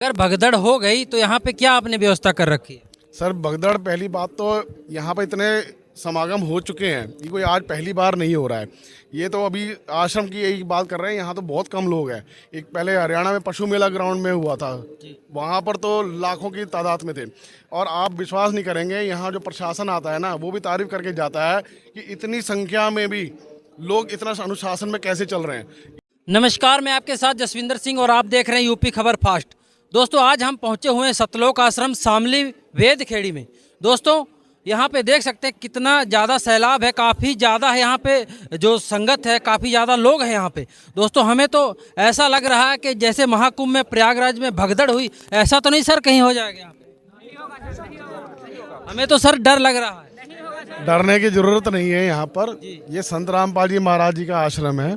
अगर भगदड़ हो गई तो यहाँ पे क्या आपने व्यवस्था कर रखी है? सर भगदड़ पहली बात तो यहाँ पर इतने समागम हो चुके हैं, ये कोई आज पहली बार नहीं हो रहा है। ये तो अभी आश्रम की यही बात कर रहे हैं, यहाँ तो बहुत कम लोग हैं। एक पहले हरियाणा में पशु मेला ग्राउंड में हुआ था, वहाँ पर तो लाखों की तादाद में थे। और आप विश्वास नहीं करेंगे, यहाँ जो प्रशासन आता है ना, वो भी तारीफ करके जाता है कि इतनी संख्या में भी लोग इतना अनुशासन में कैसे चल रहे हैं। नमस्कार, मैं आपके साथ जसविंदर सिंह और आप देख रहे हैं यूपी खबर फास्ट। दोस्तों, आज हम पहुंचे हुए हैं सतलोक आश्रम शामली वेद खेड़ी में। दोस्तों, यहाँ पे देख सकते हैं कितना ज़्यादा सैलाब है, काफ़ी ज़्यादा है यहाँ पे जो संगत है, काफ़ी ज़्यादा लोग हैं यहाँ पे। दोस्तों, हमें तो ऐसा लग रहा है कि जैसे महाकुंभ में प्रयागराज में भगदड़ हुई, ऐसा तो नहीं सर कहीं हो जाएगा यहाँ पे? हमें तो सर डर लग रहा है। डरने की जरूरत नहीं है। यहाँ पर ये संत रामपाल जी महाराज जी का आश्रम है।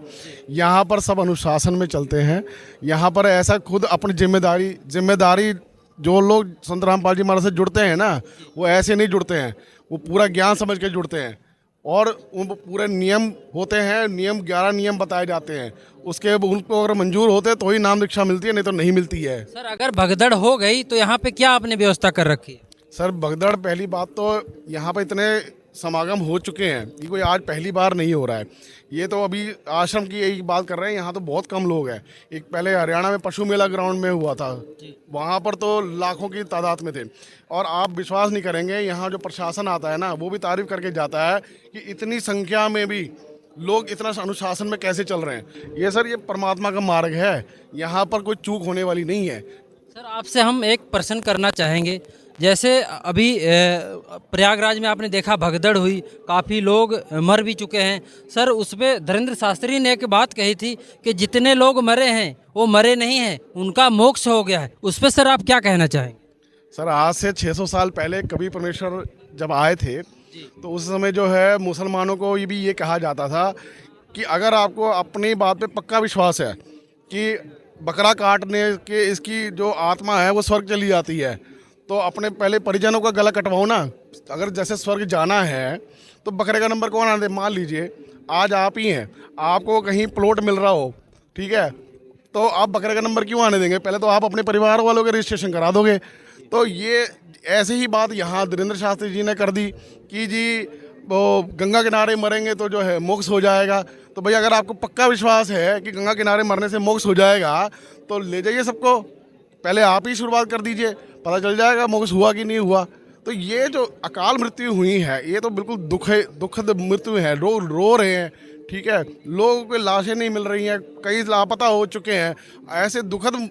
यहाँ पर सब अनुशासन में चलते हैं। यहाँ पर ऐसा खुद अपनी जिम्मेदारी जो लोग संत रामपाल जी महाराज से जुड़ते हैं ना, वो ऐसे नहीं जुड़ते हैं, वो पूरा ज्ञान समझ के जुड़ते हैं। और उन पूरे नियम होते हैं, 11 नियम बताए जाते हैं। उसके उनको अगर मंजूर होते तो ही नाम दीक्षा मिलती है, नहीं तो नहीं मिलती है। सर, अगर भगदड़ हो गई तो यहाँ पे क्या आपने व्यवस्था कर रखी है? सर भगदड़ पहली बात तो यहाँ पर इतने समागम हो चुके हैं, ये कोई आज पहली बार नहीं हो रहा है। ये तो अभी आश्रम की यही बात कर रहे हैं, यहाँ तो बहुत कम लोग हैं। एक पहले हरियाणा में पशु मेला ग्राउंड में हुआ था, वहाँ पर तो लाखों की तादाद में थे। और आप विश्वास नहीं करेंगे, यहाँ जो प्रशासन आता है ना, वो भी तारीफ करके जाता है कि इतनी संख्या में भी लोग इतना अनुशासन में कैसे चल रहे हैं। ये सर, ये परमात्मा का मार्ग है, यहाँ पर कोई चूक होने वाली नहीं है। सर, आपसे हम एक प्रश्न करना चाहेंगे। जैसे अभी प्रयागराज में आपने देखा भगदड़ हुई, काफ़ी लोग मर भी चुके हैं। सर, उस पर धीरेन्द्र शास्त्री ने एक बात कही थी कि जितने लोग मरे हैं वो मरे नहीं हैं, उनका मोक्ष हो गया है। उस पर सर आप क्या कहना चाहेंगे? सर, आज से 600 साल पहले कवि परमेश्वर जब आए थे, तो उस समय जो है मुसलमानों को ये भी ये कहा जाता था कि अगर आपको अपनी बात पे पक्का विश्वास है कि बकरा काटने के इसकी जो आत्मा है वो स्वर्ग चली जाती है, तो अपने पहले परिजनों का गला कटवाओ ना। अगर जैसे स्वर्ग जाना है तो बकरे का नंबर कौन आने दे? मान लीजिए आज आप ही हैं, आपको कहीं प्लॉट मिल रहा हो, ठीक है, तो आप बकरे का नंबर क्यों आने देंगे? पहले तो आप अपने परिवार वालों के रजिस्ट्रेशन करा दोगे। तो ये ऐसे ही बात यहाँ धीरेन्द्र शास्त्री जी ने कर दी कि जी वो गंगा किनारे मरेंगे तो जो है मोक्ष हो जाएगा। तो भैया, अगर आपको पक्का विश्वास है कि गंगा किनारे मरने से मोक्ष हो जाएगा, तो ले जाइए सबको, पहले आप ही शुरुआत कर दीजिए, पता चल जाएगा मोक्ष हुआ कि नहीं हुआ। तो ये जो अकाल मृत्यु हुई है, ये तो बिल्कुल दुखद मृत्यु है। लोग रो रहे हैं, ठीक है, लोगों को लाशें नहीं मिल रही हैं, कई लापता हो चुके हैं। ऐसे दुखद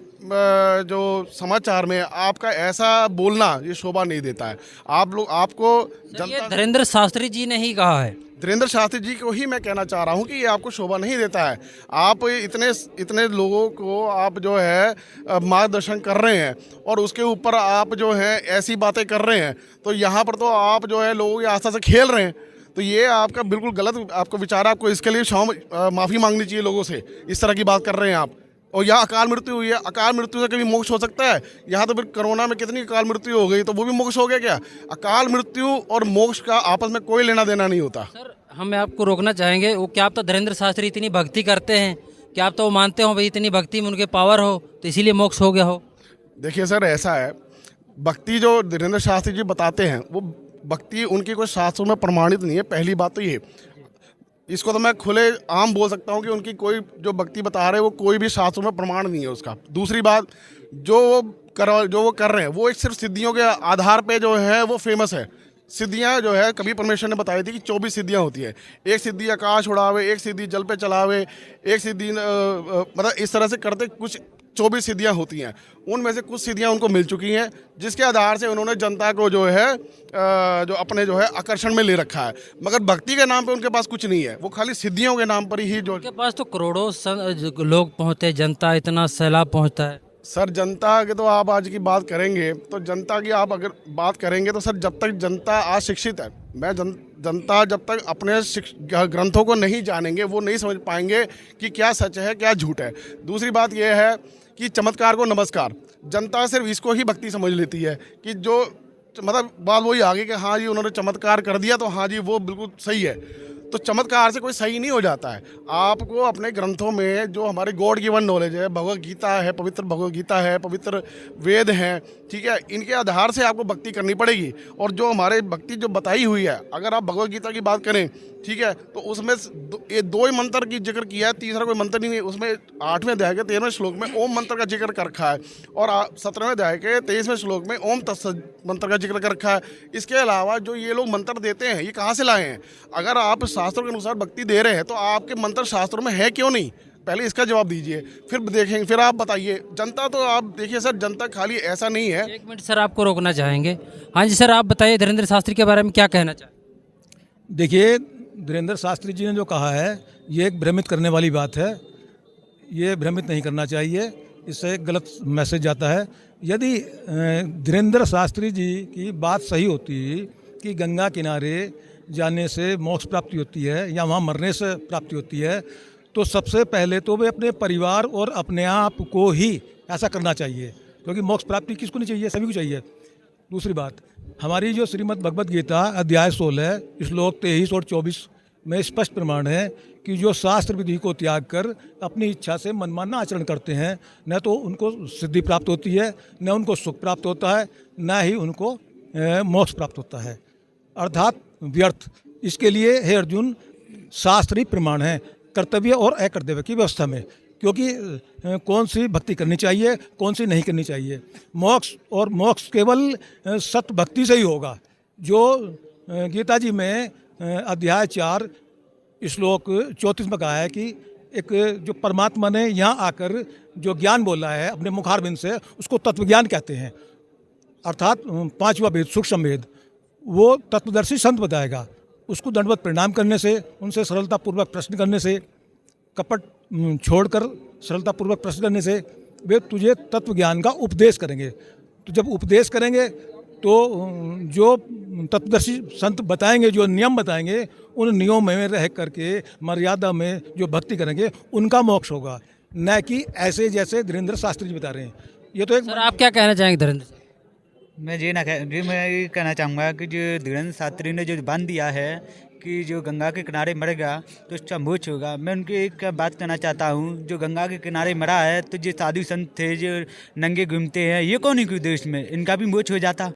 जो समाचार में आपका ऐसा बोलना ये शोभा नहीं देता है। आप लोग आपको ये धीरेन्द्र शास्त्री जी ने ही कहा है। धीरेन्द्र शास्त्री जी को ही मैं कहना चाह रहा हूँ कि ये आपको शोभा नहीं देता है। आप इतने लोगों को आप जो है मार्गदर्शन कर रहे हैं और उसके ऊपर आप जो है ऐसी बातें कर रहे हैं, तो यहाँ पर तो आप जो है लोगों की आस्था से खेल रहे हैं। तो ये आपका बिल्कुल गलत आपको विचार, आपको इसके लिए माफ़ी मांगनी चाहिए लोगों से। इस तरह की बात कर रहे हैं आप। और यहाँ अकाल मृत्यु हुई है, अकाल मृत्यु से कभी मोक्ष हो सकता है? यहाँ तो फिर कोरोना में कितनी अकाल मृत्यु हो गई, तो वो भी मोक्ष हो गया क्या? अकाल मृत्यु और मोक्ष का आपस में कोई लेना देना नहीं होता। सर, हम आपको रोकना चाहेंगे। वो क्या आप तो धीरेन्द्र शास्त्री इतनी भक्ति करते हैं, क्या आप तो मानते हो भाई इतनी भक्ति में उनके पावर हो तो इसीलिए मोक्ष हो गया हो? देखिए सर, ऐसा है, भक्ति जो धीरेन्द्र शास्त्री जी बताते हैं वो भक्ति उनकी कोई शास्त्रों में प्रमाणित नहीं है। पहली बात तो ये, इसको तो मैं खुले आम बोल सकता हूँ कि उनकी कोई जो भक्ति बता रहे हैं वो कोई भी शास्त्रों में प्रमाण नहीं है उसका। दूसरी बात, जो वो कर रहे हैं वो एक सिर्फ सिद्धियों के आधार पे जो है वो फेमस है। सिद्धियाँ जो है कवि परमेश्वर ने बताई थी कि 24 सिद्धियाँ होती है। एक सिद्धि आकाश उड़ावे, एक सिद्धि जल पे चलावे, एक सिद्धि मतलब इस तरह से करते कुछ 24 सिद्धियाँ होती हैं। उनमें से कुछ सिद्धियाँ उनको मिल चुकी हैं, जिसके आधार से उन्होंने जनता को जो है जो अपने जो है आकर्षण में ले रखा है। मगर भक्ति के नाम पे उनके पास कुछ नहीं है, वो खाली सिद्धियों के नाम पर ही जो उनके पास तो करोड़ों लोग पहुँचते, जनता इतना सैलाब पहुँचता है। सर, जनता के तो आप आज की बात करेंगे तो जनता की आप अगर बात करेंगे तो सर, जब तक जनता अशिक्षित है, जनता जब तक अपने ग्रंथों को नहीं जानेंगे वो नहीं समझ पाएंगे कि क्या सच है क्या झूठ है। दूसरी बात यह है कि चमत्कार को नमस्कार, जनता सिर्फ इसको ही भक्ति समझ लेती है कि जो मतलब बात वही आ गई कि हाँ जी उन्होंने चमत्कार कर दिया तो हाँ जी वो बिल्कुल सही है। तो चमत्कार से कोई सही नहीं हो जाता है। आपको अपने ग्रंथों में जो हमारे गॉड गिवन नॉलेज है, भगवत गीता है, पवित्र भगवत गीता है, पवित्र वेद हैं, ठीक है, इनके आधार से आपको भक्ति करनी पड़ेगी। और जो हमारे भक्ति जो बताई हुई है, अगर आप भगवत गीता की बात करें, ठीक है, तो उसमें ये 2 ही मंत्र की जिक्र किया है, तीसरा कोई मंत्र नहीं है। उसमें 8वें अध्याय के 13वें श्लोक में ओम मंत्र का जिक्र कर रखा है, और 17वें अध्याय के 23वें श्लोक में ओम तत्सत मंत्र का जिक्र कर रखा है। इसके अलावा जो ये लोग मंत्र देते हैं, ये कहाँ से लाए हैं? अगर आप शास्त्रों के अनुसार भक्ति दे रहे हैं तो आपके मंत्र शास्त्रों में है क्यों नहीं? पहले इसका जवाब दीजिए, फिर देखेंगे, फिर आप बताइए। जनता तो आप देखिए सर, जनता खाली ऐसा नहीं है। 1 मिनट सर, आपको रोकना चाहेंगे। हाँ जी सर, आप बताइए धीरेन्द्र शास्त्री के बारे में क्या कहना चाहें? देखिए, धीरेन्द्र शास्त्री जी ने जो कहा है ये एक भ्रमित करने वाली बात है। ये भ्रमित नहीं करना चाहिए, इससे एक गलत मैसेज जाता है। यदि धीरेन्द्र शास्त्री जी की बात सही होती कि गंगा किनारे जाने से मोक्ष प्राप्ति होती है या वहाँ मरने से प्राप्ति होती है, तो सबसे पहले तो वे अपने परिवार और अपने आप को ही ऐसा करना चाहिए, क्योंकि मोक्ष प्राप्ति किसको नहीं चाहिए? सभी को चाहिए। दूसरी बात, हमारी जो श्रीमद् भगवद गीता अध्याय 16 श्लोक 23 और 24 में स्पष्ट प्रमाण है कि जो शास्त्र विधि को त्याग कर अपनी इच्छा से मनमाना आचरण करते हैं, न तो उनको सिद्धि प्राप्त होती है, न उनको सुख प्राप्त होता है, न ही उनको मोक्ष प्राप्त होता है, अर्थात व्यर्थ। इसके लिए हे अर्जुन, शास्त्रीय प्रमाण है कर्तव्य और अकर्तव्य की व्यवस्था में, क्योंकि कौन सी भक्ति करनी चाहिए, कौन सी नहीं करनी चाहिए। मोक्ष केवल सत भक्ति से ही होगा। जो गीता जी में अध्याय 4 श्लोक 34 में कहा है कि एक जो परमात्मा ने यहाँ आकर जो ज्ञान बोला है अपने मुखारबिंद से, उसको तत्वज्ञान कहते हैं, अर्थात 5वां वेद सूक्ष्म वेद। वो तत्वदर्शी संत बताएगा। उसको दंडवत प्रणाम करने से, उनसे सरलतापूर्वक प्रश्न करने से, कपट छोड़कर सरलतापूर्वक प्रश्न करने से वे तुझे तत्व ज्ञान का उपदेश करेंगे। तो जब उपदेश करेंगे तो जो तत्वदर्शी संत बताएंगे, जो नियम बताएंगे, उन नियमों में रह करके मर्यादा में जो भक्ति करेंगे उनका मोक्ष होगा, न कि ऐसे जैसे धीरेन्द्र शास्त्री जी बता रहे हैं। ये तो एक सर, आप क्या कहना चाहेंगे धीरेन्द्र? मैं ये कहना चाहूँगा कि जो धीरेन्द्र शास्त्री ने जो बांध दिया है कि जो गंगा के किनारे मरेगा तो उसका मोक्ष होगा, मैं उनकी एक बात कहना चाहता हूँ। जो गंगा के किनारे मरा है तो जो साधु संत थे जो नंगे घूमते हैं, ये कौन है कि देश में इनका भी मोक्ष हो जाता।